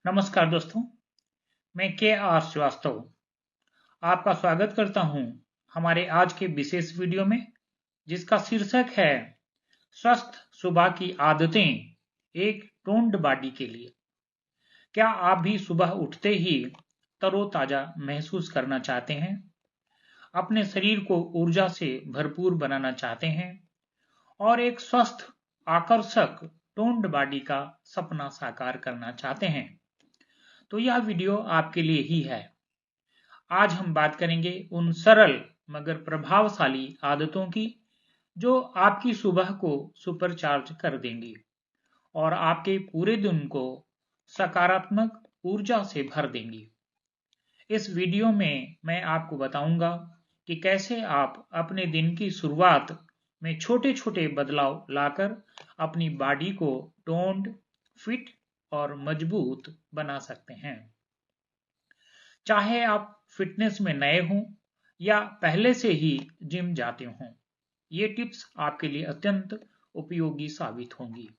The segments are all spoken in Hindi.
नमस्कार दोस्तों, मैं के आर श्रीवास्तव आपका स्वागत करता हूं हमारे आज के विशेष वीडियो में, जिसका शीर्षक है स्वस्थ सुबह की आदतें एक टोन्ड बॉडी के लिए। क्या आप भी सुबह उठते ही तरोताजा महसूस करना चाहते हैं, अपने शरीर को ऊर्जा से भरपूर बनाना चाहते हैं और एक स्वस्थ, आकर्षक टोन्ड बॉडी का सपना साकार करना चाहते हैं? तो यह वीडियो आपके लिए ही है। आज हम बात करेंगे उन सरल मगर प्रभावशाली आदतों की जो आपकी सुबह को सुपरचार्ज कर देंगी और आपके पूरे दिन को सकारात्मक ऊर्जा से भर देंगी। इस वीडियो में मैं आपको बताऊंगा कि कैसे आप अपने दिन की शुरुआत में छोटे छोटे बदलाव लाकर अपनी बॉडी को टोन्ड, फिट और मजबूत बना सकते हैं। चाहे आप फिटनेस में नए हों या पहले से ही जिम जाते हों, ये टिप्स आपके लिए अत्यंत उपयोगी साबित होंगी।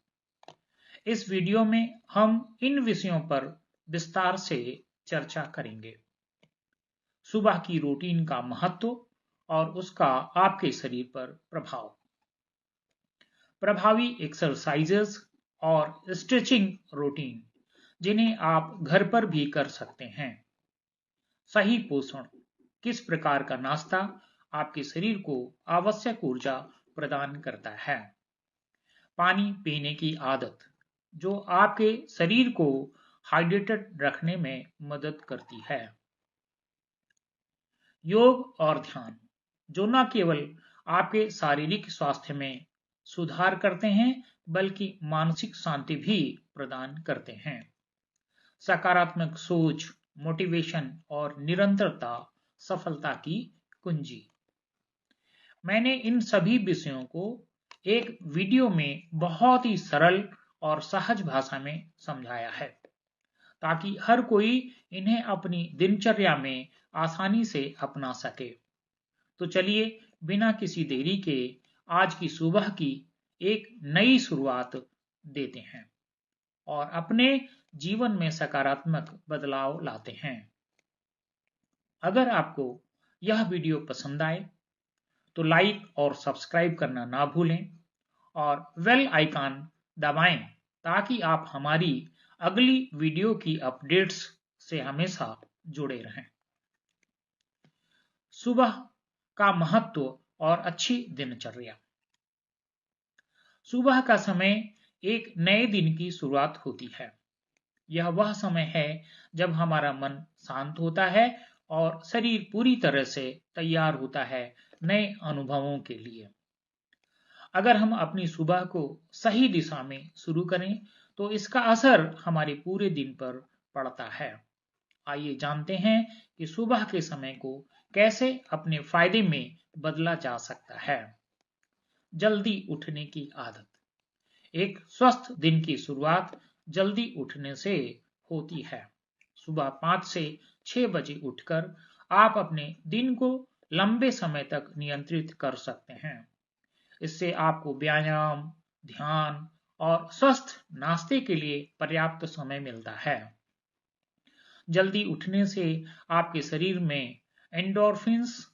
इस वीडियो में हम इन विषयों पर विस्तार से चर्चा करेंगे। सुबह की रूटीन का महत्व और उसका आपके शरीर पर प्रभाव, प्रभावी एक्सरसाइजेस और स्ट्रेचिंग रूटीन जिन्हें आप घर पर भी कर सकते हैं। सही पोषण, किस प्रकार का नाश्ता आपके शरीर को आवश्यक ऊर्जा प्रदान करता है। पानी पीने की आदत जो आपके शरीर को हाइड्रेटेड रखने में मदद करती है। योग और ध्यान जो न केवल आपके शारीरिक स्वास्थ्य में सुधार करते हैं बल्कि मानसिक शांति भी प्रदान करते हैं। सकारात्मक सोच, मोटिवेशन और निरंतरता सफलता की कुंजी। मैंने इन सभी विषयों को एक वीडियो में बहुत ही सरल और सहज भाषा में समझाया है, ताकि हर कोई इन्हें अपनी दिनचर्या में आसानी से अपना सके। तो चलिए बिना किसी देरी के आज की सुबह की एक नई शुरुआत देते हैं और अपने जीवन में सकारात्मक बदलाव लाते हैं। अगर आपको यह वीडियो पसंद आए तो लाइक और सब्सक्राइब करना ना भूलें और बेल आइकन दबाएं ताकि आप हमारी अगली वीडियो की अपडेट्स से हमेशा जुड़े रहें। सुबह का महत्व और अच्छी दिनचर्या। सुबह का समय एक नए दिन की शुरुआत होती है। यह वह समय है जब हमारा मन शांत होता है और शरीर पूरी तरह से तैयार होता है नए अनुभवों के लिए। अगर हम अपनी सुबह को सही दिशा में शुरू करें तो इसका असर हमारे पूरे दिन पर पड़ता है। आइए जानते हैं कि सुबह के समय को कैसे अपने फायदे में बदला जा सकता है। जल्दी उठने की आदत। एक स्वस्थ दिन की शुरुआत जल्दी उठने से होती है। सुबह 5 से 6 बजे उठकर आप अपने दिन को लंबे समय तक नियंत्रित कर सकते हैं। इससे आपको व्यायाम, ध्यान और स्वस्थ नाश्ते के लिए पर्याप्त समय मिलता है। जल्दी उठने से आपके शरीर में एंडोर्फिन्स,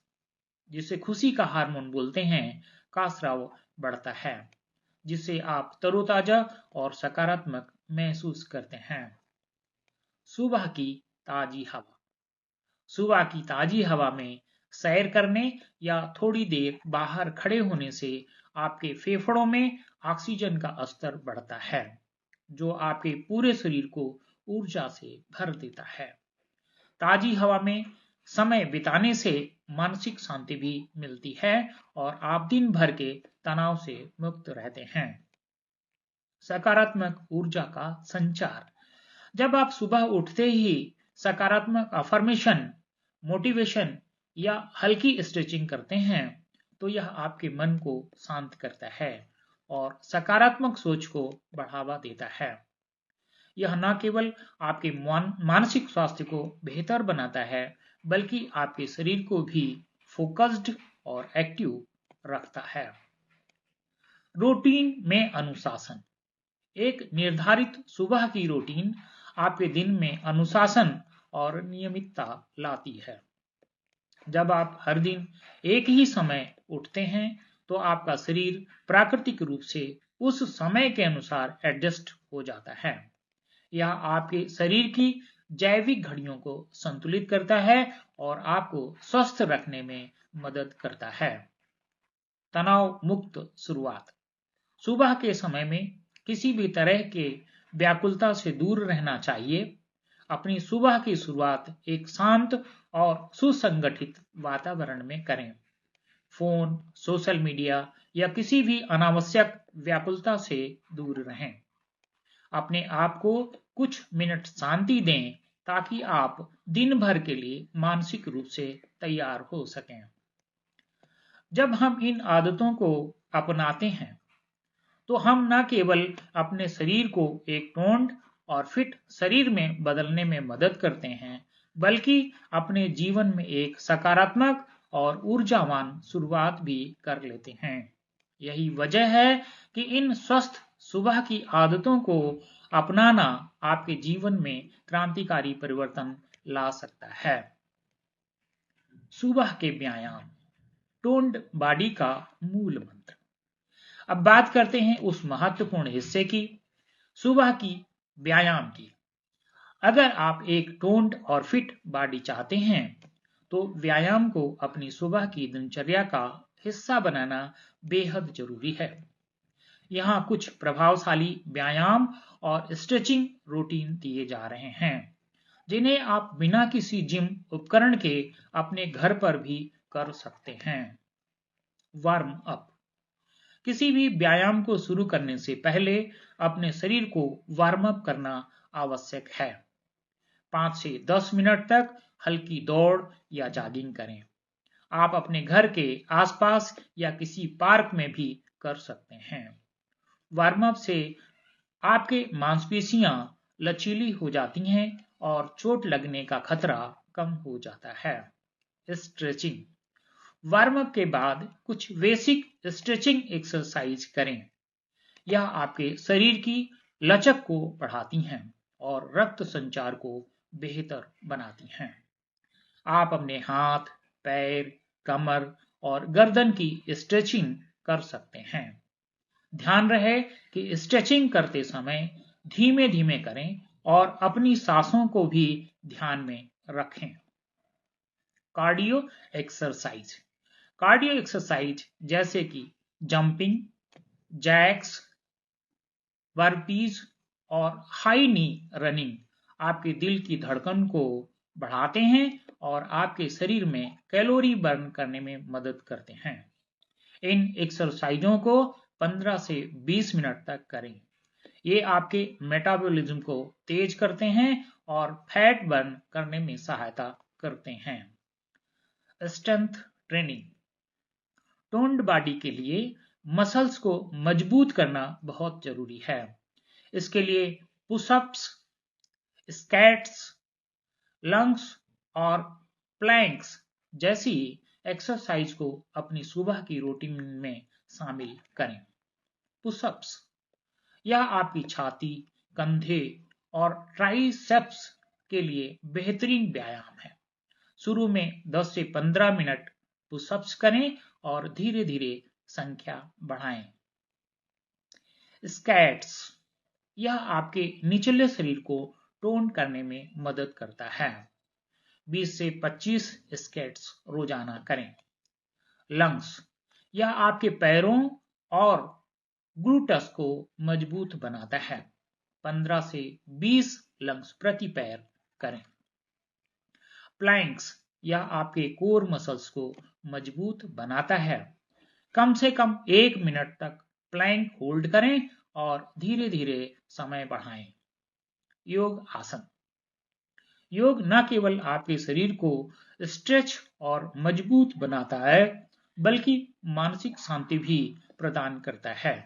जिसे खुशी का हार्मोन बोलते हैं, का स्राव बढ़ता है, जिससे आप तरोताजा और सकारात्मक महसूस करते हैं। सुबह की ताजी हवा। सुबह की ताजी हवा में सैर करने या थोड़ी देर बाहर खड़े होने से आपके फेफड़ों में ऑक्सीजन का स्तर बढ़ता है, जो आपके पूरे शरीर को ऊर्जा से भर देता है। ताजी हवा में समय बिताने से मानसिक शांति भी मिलती है और आप दिन भर के तनाव से मुक्त रहते हैं। सकारात्मक ऊर्जा का संचार। जब आप सुबह उठते ही सकारात्मक अफर्मेशन, मोटिवेशन या हल्की स्ट्रेचिंग करते हैं तो यह आपके मन को शांत करता है और सकारात्मक सोच को बढ़ावा देता है। यह न केवल आपके मानसिक स्वास्थ्य को बेहतर बनाता है बल्कि आपके शरीर को भी फोकस्ड और एक्टिव रखता है। रूटीन में अनुशासन। एक निर्धारित सुबह की रूटीन आपके दिन में अनुशासन और नियमितता लाती है। जब आप हर दिन एक ही समय उठते हैं तो आपका शरीर प्राकृतिक रूप से उस समय के अनुसार एडजस्ट हो जाता है। यह आपके शरीर की जैविक घड़ियों को संतुलित करता है और आपको स्वस्थ रखने में मदद करता है। तनाव मुक्त शुरुआत। सुबह के समय में किसी भी तरह के व्याकुलता से दूर रहना चाहिए। अपनी सुबह की शुरुआत एक शांत और सुसंगठित वातावरण में करें। फोन, सोशल मीडिया या किसी भी अनावश्यक व्याकुलता से दूर रहें। अपने आप को कुछ मिनट शांति दें ताकि आप दिन भर के लिए मानसिक रूप से तैयार हो सकें। जब हम इन आदतों को अपनाते हैं तो हम न केवल अपने शरीर को एक टोन्ड और फिट शरीर में बदलने में मदद करते हैं, बल्कि अपने जीवन में एक सकारात्मक और ऊर्जावान शुरुआत भी कर लेते हैं। यही वजह है कि इन स्वस्थ सुबह की आदतों को अपनाना आपके जीवन में क्रांतिकारी परिवर्तन ला सकता है। सुबह के व्यायाम, टोन्ड बॉडी का मूल मंत्र। अब बात करते हैं उस महत्वपूर्ण हिस्से की, सुबह की व्यायाम की। अगर आप एक टोन्ड और फिट बॉडी चाहते हैं तो व्यायाम को अपनी सुबह की दिनचर्या का हिस्सा बनाना बेहद जरूरी है। यहाँ कुछ प्रभावशाली व्यायाम और स्ट्रेचिंग रूटीन दिए जा रहे हैं जिन्हें आप बिना किसी जिम उपकरण के अपने घर पर भी कर सकते हैं। Warm up. किसी भी व्यायाम को शुरू करने से पहले अपने शरीर को वार्म अप करना आवश्यक है। 5 से 10 मिनट तक हल्की दौड़ या जॉगिंग करें। आप अपने घर के आसपास या किसी पार्क में भी कर सकते हैं। वार्म अप से आपके मांसपेशियां लचीली हो जाती हैं और चोट लगने का खतरा कम हो जाता है। स्ट्रेचिंग। वार्म अप के बाद कुछ बेसिक स्ट्रेचिंग एक्सरसाइज करें। यह आपके शरीर की लचक को बढ़ाती हैं और रक्त संचार को बेहतर बनाती हैं। आप अपने हाथ, पैर, कमर और गर्दन की स्ट्रेचिंग कर सकते हैं। ध्यान रहे कि स्ट्रेचिंग करते समय धीमे धीमे करें और अपनी सांसों को भी ध्यान में रखें। Cardio exercise. कार्डियो एक्सरसाइज जैसे कि जंपिंग जैक्स, बर्पीज और हाई नी रनिंग आपके दिल की धड़कन को बढ़ाते हैं और आपके शरीर में कैलोरी बर्न करने में मदद करते हैं। इन एक्सरसाइजों को 15 से 20 मिनट तक करें। ये आपके मेटाबॉलिज्म को तेज करते हैं और फैट बर्न करने में सहायता करते हैं। Strength training. टोन्ड बॉडी के लिए मसल्स को मजबूत करना बहुत जरूरी है। इसके लिए पुशअप्स, स्क्वैट्स, लंग्स और प्लैंक्स जैसी एक्सरसाइज को अपनी सुबह की रूटीन में शामिल करें। पुशअप्स, यह आपकी छाती, कंधे और ट्राइसेप्स के लिए बेहतरीन व्यायाम है। शुरू में 10 से 15 मिनट पुशअप्स करें और धीरे धीरे संख्या बढ़ाएं। स्क्वैट्स, यह आपके निचले शरीर को टोन करने में मदद करता है। 20 से 25 स्क्वैट्स रोजाना करें। लंग्स, यह आपके पैरों और ग्लूटस को मजबूत बनाता है। 15 से 20 लंग्स प्रति पैर करें। प्लैंक्स, यह आपके कोर मसल्स को मजबूत बनाता है। कम से कम 1 मिनट तक प्लैंक होल्ड करें और धीरे धीरे समय बढ़ाएं। योग आसन। योग न केवल आपके शरीर को स्ट्रेच और मजबूत बनाता है बल्कि मानसिक शांति भी प्रदान करता है।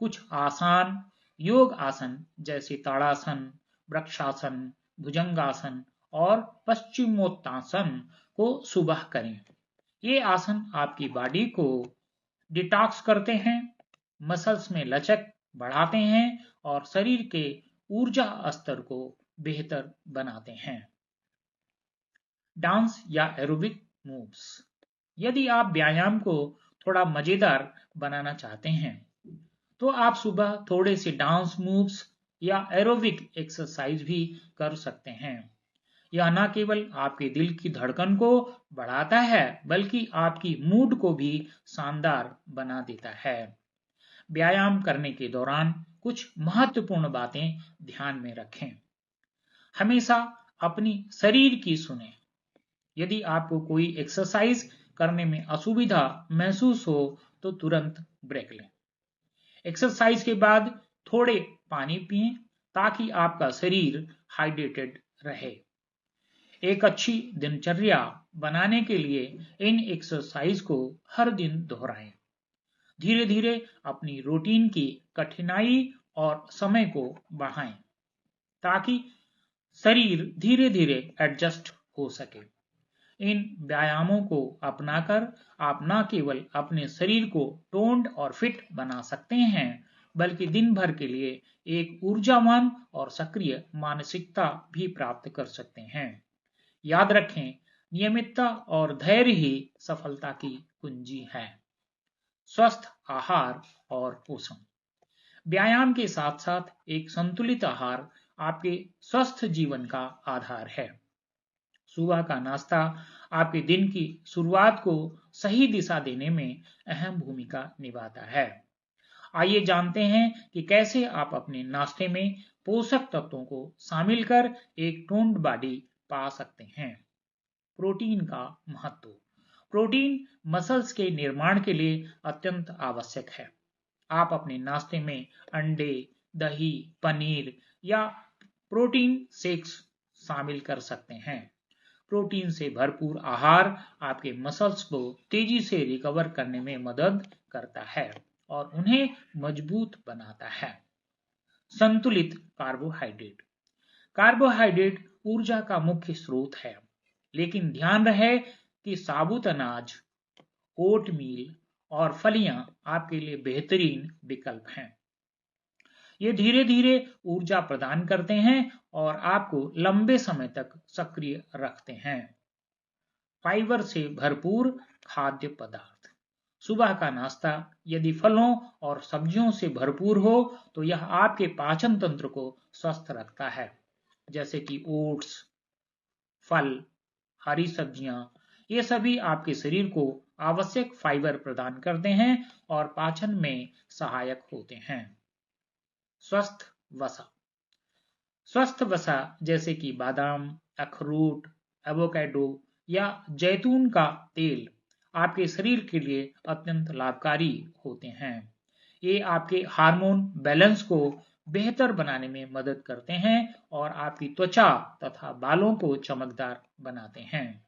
कुछ आसान योग आसन जैसे ताड़ासन, वृक्षासन, भुजंगासन और पश्चिमोत्तासन को सुबह करें। ये आसन आपकी बॉडी को डिटॉक्स करते हैं, मसल्स में लचक बढ़ाते हैं और शरीर के ऊर्जा स्तर को बेहतर बनाते हैं। डांस या एरोबिक मूव्स। यदि आप व्यायाम को थोड़ा मजेदार बनाना चाहते हैं तो आप सुबह थोड़े से डांस मूव्स या एरोबिक एक्सरसाइज भी कर सकते हैं। यह न केवल आपके दिल की धड़कन को बढ़ाता है बल्कि आपकी मूड को भी शानदार बना देता है। व्यायाम करने के दौरान कुछ महत्वपूर्ण बातें ध्यान में रखें। हमेशा अपनी शरीर की सुने। यदि आपको कोई एक्सरसाइज करने में असुविधा महसूस हो तो तुरंत ब्रेक लें। एक्सरसाइज के बाद थोड़े पानी पिएं ताकि आपका शरीर हाइड्रेटेड रहे। एक अच्छी दिनचर्या बनाने के लिए इन एक्सरसाइज को हर दिन दोहराएं। धीरे धीरे अपनी रूटीन की कठिनाई और समय को बढ़ाएं ताकि शरीर धीरे धीरे एडजस्ट हो सके। इन व्यायामों को अपनाकर आप न केवल अपने शरीर को टोन्ड और फिट बना सकते हैं बल्कि दिन भर के लिए एक ऊर्जावान और सक्रिय मानसिकता भी प्राप्त कर सकते हैं। याद रखें, नियमितता और धैर्य ही सफलता की कुंजी है। स्वस्थ आहार और पोषण। व्यायाम के साथ साथ एक संतुलित आहार आपके स्वस्थ जीवन का आधार है। सुबह का नाश्ता आपके दिन की शुरुआत को सही दिशा देने में अहम भूमिका निभाता है। आइए जानते हैं कि कैसे आप अपने नाश्ते में पोषक तत्वों को शामिल कर एक टोन्ड बॉडी पा सकते हैं। प्रोटीन का महत्व। प्रोटीन मसल्स के निर्माण के लिए अत्यंत आवश्यक है। आप अपने नाश्ते में अंडे, दही, पनीर या प्रोटीन शेक्स शामिल कर सकते हैं। प्रोटीन से भरपूर आहार आपके मसल्स को तेजी से रिकवर करने में मदद करता है और उन्हें मजबूत बनाता है। संतुलित कार्बोहाइड्रेट। कार्बोहाइड्रेट ऊर्जा का मुख्य स्रोत है, लेकिन ध्यान रहे कि साबुत अनाज, ओटमील और फलियां आपके लिए बेहतरीन विकल्प हैं। ये धीरे धीरे ऊर्जा प्रदान करते हैं और आपको लंबे समय तक सक्रिय रखते हैं। फाइबर से भरपूर खाद्य पदार्थ। सुबह का नाश्ता यदि फलों और सब्जियों से भरपूर हो तो यह आपके पाचन तंत्र को स्वस्थ रखता है, जैसे कि ओट्स, फल, हरी सब्जियां। ये सभी आपके शरीर को आवश्यक फाइबर प्रदान करते हैं और पाचन में सहायक होते हैं। स्वस्थ वसा। स्वस्थ वसा जैसे कि बादाम, अखरोट, एवोकाडो या जैतून का तेल आपके शरीर के लिए अत्यंत लाभकारी होते हैं। ये आपके हार्मोन बैलेंस को बेहतर बनाने में मदद करते हैं और आपकी त्वचा तथा बालों को चमकदार बनाते हैं।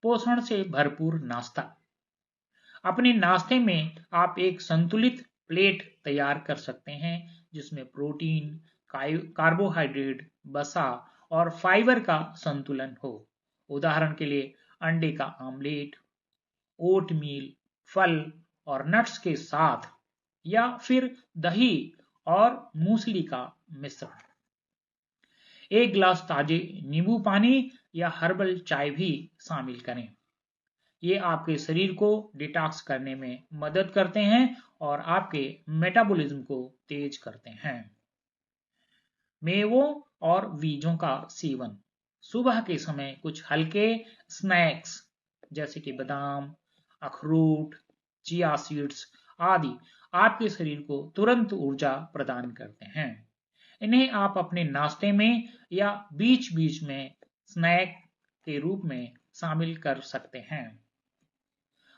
पोषण से भरपूर नाश्ता। अपने नाश्ते में आप एक संतुलित प्लेट तैयार कर सकते हैं जिसमें प्रोटीन, कार्बोहाइड्रेट, वसा और फाइबर का संतुलन हो। उदाहरण के लिए अंडे का आमलेट, ओटमील, फल और नट्स के साथ, या फिर दही और मूसली का मिश्रण। एक गिलास ताजे नींबू पानी या हर्बल चाय भी शामिल करें। ये आपके शरीर को डिटॉक्स करने में मदद करते हैं और आपके मेटाबॉलिज्म को तेज करते हैं। मेवों और बीजों का सेवन। सुबह के समय कुछ हल्के स्नैक्स जैसे कि बादाम, अखरोट, चिया सीड्स आदि आपके शरीर को तुरंत ऊर्जा प्रदान करते हैं। इन्हें आप अपने नाश्ते में या बीच बीच में स्नैक के रूप में शामिल कर सकते हैं।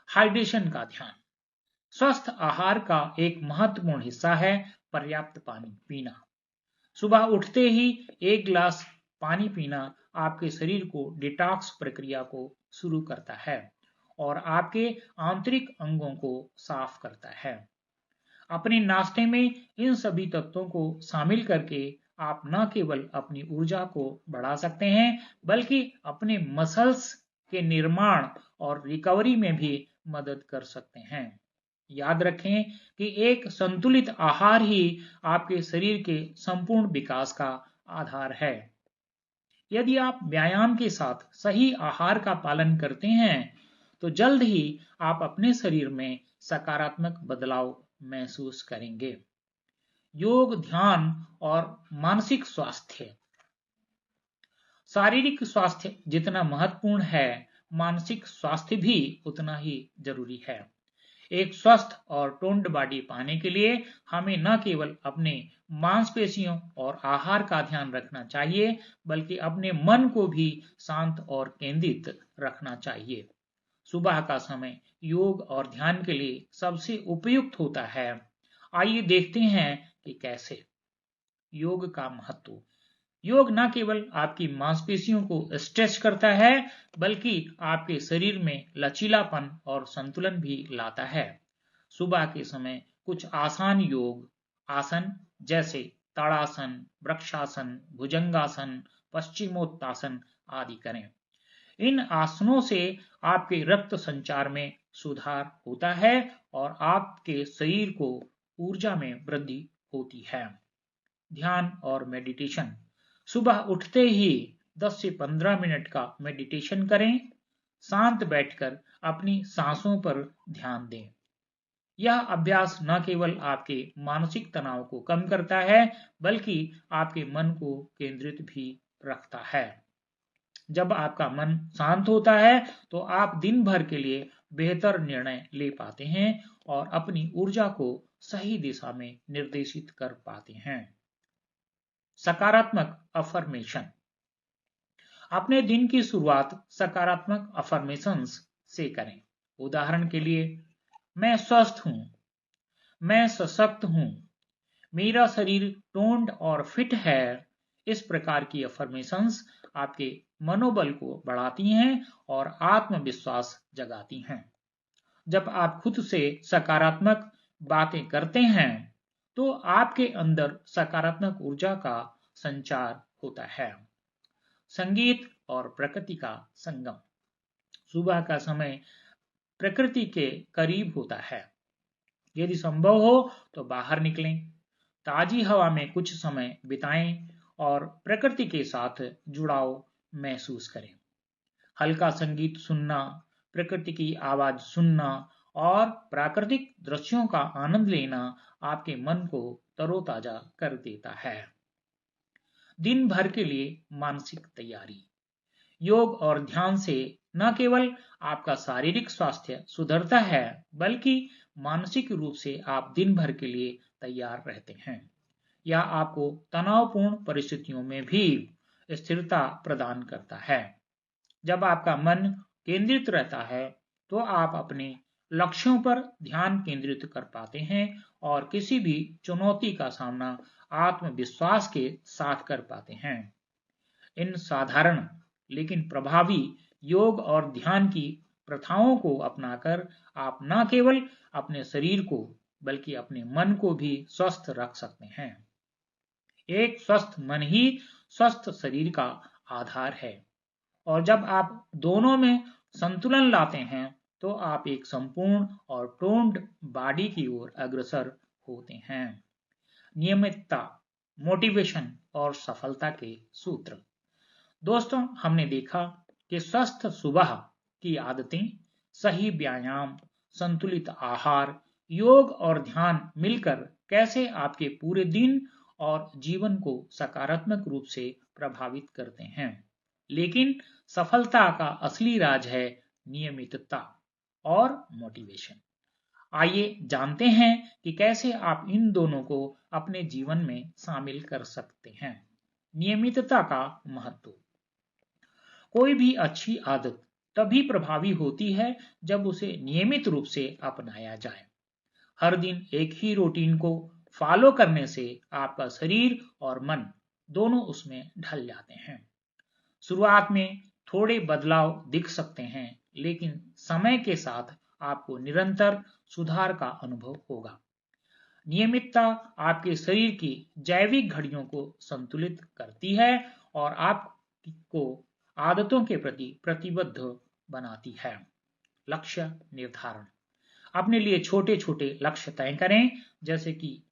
हाइड्रेशन का ध्यान। स्वस्थ आहार का एक महत्वपूर्ण हिस्सा है पर्याप्त पानी पीना। सुबह उठते ही एक गिलास पानी पीना आपके शरीर को डिटॉक्स प्रक्रिया को शुरू करता है और आपके आंतरिक अंगों को साफ करता है। अपने नाश्ते में इन सभी तत्वों को शामिल करके आप न केवल अपनी ऊर्जा को बढ़ा सकते हैं बल्कि अपने मसल्स के निर्माण और रिकवरी में भी मदद कर सकते हैं। याद रखें कि एक संतुलित आहार ही आपके शरीर के संपूर्ण विकास का आधार है। यदि आप व्यायाम के साथ सही आहार का पालन करते हैं तो जल्द ही आप अपने शरीर में सकारात्मक बदलाव महसूस करेंगे। योग, ध्यान और मानसिक स्वास्थ्य। शारीरिक स्वास्थ्य जितना महत्वपूर्ण है, मानसिक स्वास्थ्य भी उतना ही जरूरी है। एक स्वस्थ और टोन्ड बॉडी पाने के लिए हमें न केवल अपने मांसपेशियों और आहार का ध्यान रखना चाहिए, बल्कि अपने मन को भी शांत और केंद्रित रखना चाहिए। सुबह का समय योग और ध्यान के लिए सबसे उपयुक्त होता है। आइए देखते हैं कि कैसे। योग का महत्व। योग न केवल आपकी मांसपेशियों को स्ट्रेच करता है, बल्कि आपके शरीर में लचीलापन और संतुलन भी लाता है। सुबह के समय कुछ आसान योग आसन जैसे ताड़ासन, वृक्षासन, भुजंगासन, पश्चिमोत्तासन आदि करें। इन आसनों से आपके रक्त संचार में सुधार होता है और आपके शरीर को ऊर्जा में वृद्धि होती है। ध्यान और मेडिटेशन। सुबह उठते ही 10 से 15 मिनट का मेडिटेशन करें। शांत बैठकर अपनी सांसों पर ध्यान दें। यह अभ्यास न केवल आपके मानसिक तनाव को कम करता है, बल्कि आपके मन को केंद्रित भी रखता है। जब आपका मन शांत होता है तो आप दिन भर के लिए बेहतर निर्णय ले पाते हैं और अपनी ऊर्जा को सही दिशा में निर्देशित कर पाते हैं। सकारात्मक अफर्मेशन। अपने दिन की शुरुआत सकारात्मक अफर्मेशंस से करें। उदाहरण के लिए, मैं स्वस्थ हूं, मैं सशक्त हूं, मेरा शरीर टोन्ड और फिट है। इस प्रकार की अफर्मेशंस आपके मनोबल को बढ़ाती हैं और आत्मविश्वास जगाती हैं। जब आप खुद से सकारात्मक बातें करते हैं तो आपके अंदर सकारात्मक ऊर्जा का संचार होता है। संगीत और प्रकृति का संगम। सुबह का समय प्रकृति के करीब होता है। यदि संभव हो तो बाहर निकलें, ताजी हवा में कुछ समय बिताएं और प्रकृति के साथ जुड़ाव महसूस करें। हल्का संगीत सुनना, प्रकृति की आवाज सुनना और प्राकृतिक दृश्यों का आनंद लेना आपके मन को तरोताजा कर देता है। दिन भर के लिए मानसिक तैयारी। योग और ध्यान से न केवल आपका शारीरिक स्वास्थ्य सुधरता है, बल्कि मानसिक रूप से आप दिन भर के लिए तैयार रहते हैं। यह आपको तनावपूर्ण परिस्थितियों में भी स्थिरता प्रदान करता है। जब आपका मन केंद्रित रहता है तो आप अपने लक्ष्यों पर ध्यान केंद्रित कर पाते हैं और किसी भी चुनौती का सामना आत्मविश्वास के साथ कर पाते हैं। इन साधारण लेकिन प्रभावी योग और ध्यान की प्रथाओं को अपनाकर आप न केवल अपने शरीर को बल्कि अपने मन को भी स्वस्थ रख सकते हैं। एक स्वस्थ मन ही स्वस्थ शरीर का आधार है और जब आप दोनों में संतुलन लाते हैं तो आप एक संपूर्ण और टोन्ड बॉडी की ओर अग्रसर होते हैं। नियमितता, मोटिवेशन और सफलता के सूत्र। दोस्तों, हमने देखा कि स्वस्थ सुबह की आदतें, सही व्यायाम, संतुलित आहार, योग और ध्यान मिलकर कैसे आपके पूरे दिन और जीवन को सकारात्मक रूप से प्रभावित करते हैं। लेकिन सफलता का असली राज है नियमितता और मोटिवेशन। आइए जानते हैं कि कैसे आप इन दोनों को अपने जीवन में शामिल कर सकते हैं। नियमितता का महत्व। कोई भी अच्छी आदत तभी प्रभावी होती है जब उसे नियमित रूप से अपनाया जाए। हर दिन एक ही रूटीन को फॉलो करने से आपका शरीर और मन दोनों उसमें ढल जाते हैं। शुरुआत में थोड़े बदलाव दिख सकते हैं, लेकिन समय के साथ आपको निरंतर सुधार का अनुभव होगा। नियमितता आपके शरीर की जैविक घड़ियों को संतुलित करती है और आपको आदतों के प्रति प्रतिबद्ध बनाती है। लक्ष्य निर्धारण। अपने लिए छोटे छोटे लक्ष्य तय करें, जैसे कि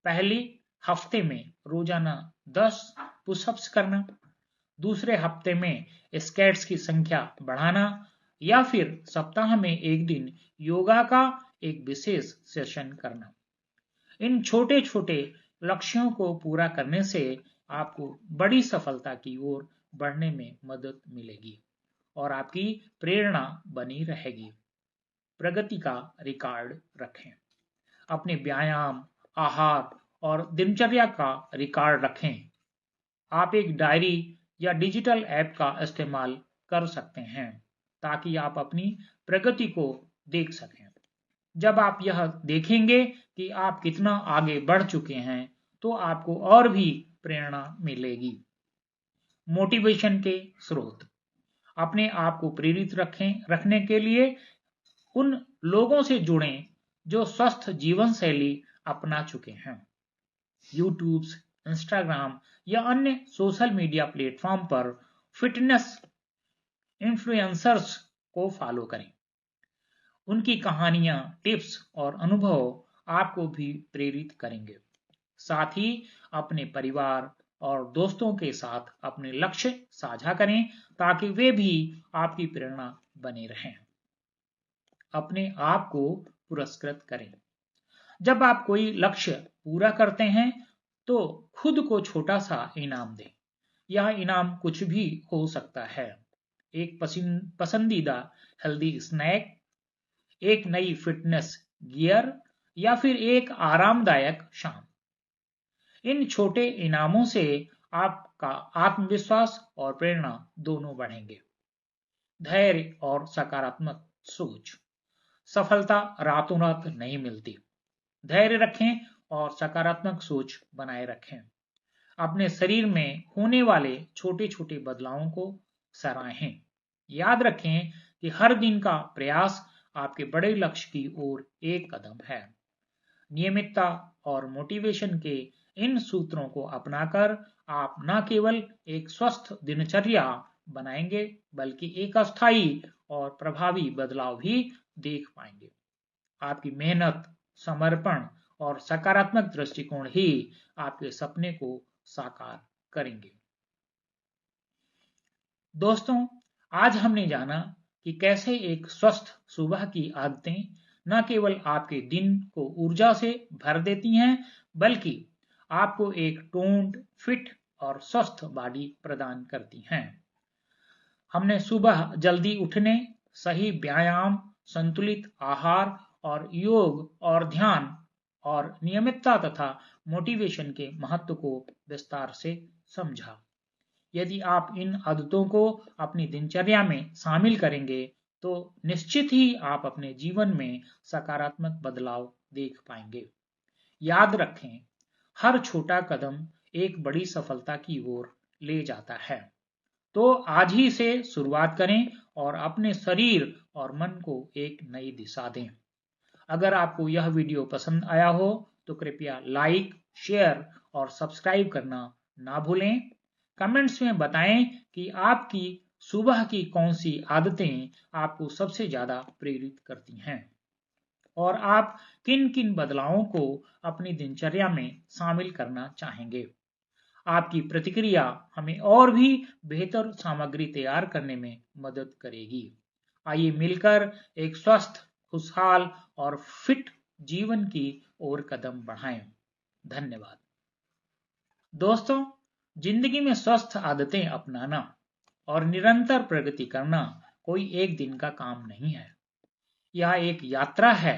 पहले हफ्ते में रोजाना 10 पुशअप्स करना, दूसरे हफ्ते में स्क्वाट्स की संख्या बढ़ाना, या फिर सप्ताह में एक दिन योगा का एक विशेष सेशन करना। इन छोटे छोटे लक्ष्यों को पूरा करने से आपको बड़ी सफलता की ओर बढ़ने में मदद मिलेगी और आपकी प्रेरणा बनी रहेगी। प्रगति का रिकॉर्ड रखें। अपने व्यायाम, आहार और दिनचर्या का रिकॉर्ड रखें। आप एक डायरी या डिजिटल ऐप का इस्तेमाल कर सकते हैं ताकि आप अपनी प्रगति को देख सकें। जब आप यह देखेंगे कि आप कितना आगे बढ़ चुके हैं तो आपको और भी प्रेरणा मिलेगी। मोटिवेशन के स्रोत। अपने आप को प्रेरित रखने के लिए उन लोगों से जुड़ें जो स्वस्थ जीवन शैली अपना चुके हैं। यूट्यूब, इंस्टाग्राम या अन्य सोशल मीडिया प्लेटफॉर्म पर फिटनेस इन्फ्लुएंसर्स को फॉलो करें। उनकी कहानियां, टिप्स और अनुभव आपको भी प्रेरित करेंगे। साथ ही अपने परिवार और दोस्तों के साथ अपने लक्ष्य साझा करें ताकि वे भी आपकी प्रेरणा बने रहें। अपने आप को पुरस्कृत करें। जब आप कोई लक्ष्य पूरा करते हैं तो खुद को छोटा सा इनाम दें। यह इनाम कुछ भी हो सकता है। एक पसंदीदा हेल्दी स्नैक, एक नई फिटनेस गियर या फिर एक आरामदायक शाम। इन छोटे इनामों से आपका आत्मविश्वास और प्रेरणा दोनों बढ़ेंगे। धैर्य और सकारात्मक सोच। सफलता रातों रात नहीं मिलती। धैर्य रखें और सकारात्मक सोच बनाए रखें। अपने शरीर में होने वाले छोटे छोटे बदलावों को सराहें। याद रखें कि हर दिन का प्रयास आपके बड़े लक्ष्य की ओर एक कदम है। नियमितता और मोटिवेशन के इन सूत्रों को अपनाकर आप न केवल एक स्वस्थ दिनचर्या बनाएंगे बल्कि एक अस्थायी और प्रभावी बदलाव भी देख पाएंगे। आपकी मेहनत, समर्पण और सकारात्मक दृष्टिकोण ही आपके सपने को साकार करेंगे। दोस्तों, आज हमने जाना कि कैसे एक स्वस्थ सुबह की आदतें न केवल आपके दिन को ऊर्जा से भर देती हैं बल्कि आपको एक टोन्ड, फिट और स्वस्थ बॉडी प्रदान करती हैं। हमने सुबह जल्दी उठने, सही व्यायाम, संतुलित आहार और योग और ध्यान और नियमितता तथा मोटिवेशन के महत्व को विस्तार से समझा। यदि आप इन आदतों को अपनी दिनचर्या में शामिल करेंगे तो निश्चित ही आप अपने जीवन में सकारात्मक बदलाव देख पाएंगे। याद रखें, हर छोटा कदम एक बड़ी सफलता की ओर ले जाता है। तो आज ही से शुरुआत करें और अपने शरीर और मन को एक नई दिशा दें। अगर आपको यह वीडियो पसंद आया हो तो कृपया लाइक, शेयर और सब्सक्राइब करना ना भूलें। कमेंट्स में बताएं कि आपकी सुबह की कौन सी आदतें आपको सबसे ज्यादा प्रेरित करती हैं और आप किन किन बदलावों को अपनी दिनचर्या में शामिल करना चाहेंगे। आपकी प्रतिक्रिया हमें और भी बेहतर सामग्री तैयार करने में मदद करेगी। आइए मिलकर एक स्वस्थ, खुशहाल और फिट जीवन की ओर कदम बढ़ाएं। धन्यवाद। दोस्तों, जिंदगी में स्वस्थ आदतें अपनाना और निरंतर प्रगति करना कोई एक दिन का काम नहीं है। यह एक यात्रा है,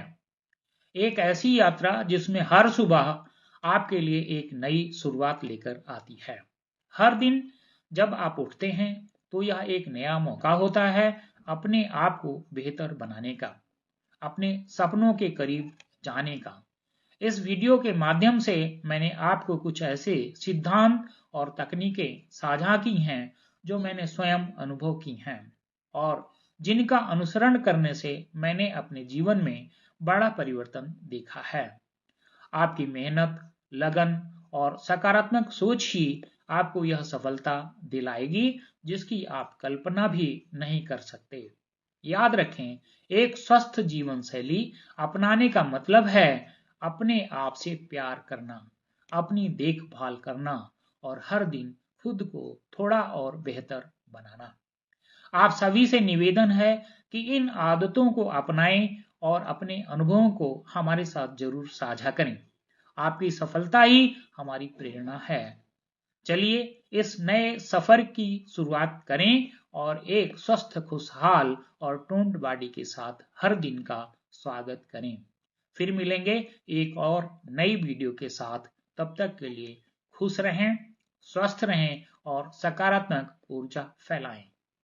एक ऐसी यात्रा जिसमें हर सुबह आपके लिए एक नई शुरुआत लेकर आती है। हर दिन जब आप उठते हैं तो यह एक नया मौका होता है अपने आप को बेहतर बनाने का, अपने सपनों के करीब जाने का। इस वीडियो के माध्यम से मैंने आपको कुछ ऐसे सिद्धांत और तकनीकें साझा की हैं जो मैंने स्वयं अनुभव की हैं और जिनका अनुसरण करने से मैंने अपने जीवन में बड़ा परिवर्तन देखा है। आपकी मेहनत, लगन और सकारात्मक सोच ही आपको यह सफलता दिलाएगी जिसकी आप कल्पना भी नहीं कर सकते। याद रखें, एक स्वस्थ जीवन शैली अपनाने का मतलब है अपने आप से प्यार करना, अपनी देखभाल करना और हर दिन खुद को थोड़ा और बेहतर बनाना। आप सभी से निवेदन है कि इन आदतों को अपनाएं और अपने अनुभवों को हमारे साथ जरूर साझा करें। आपकी सफलता ही हमारी प्रेरणा है। चलिए इस नए सफर की शुरुआत करें और एक स्वस्थ, खुशहाल और टोन्ड बॉडी के साथ हर दिन का स्वागत करें। फिर मिलेंगे एक और नई वीडियो के साथ। तब तक के लिए खुश रहें, स्वस्थ रहें और सकारात्मक ऊर्जा फैलाएं।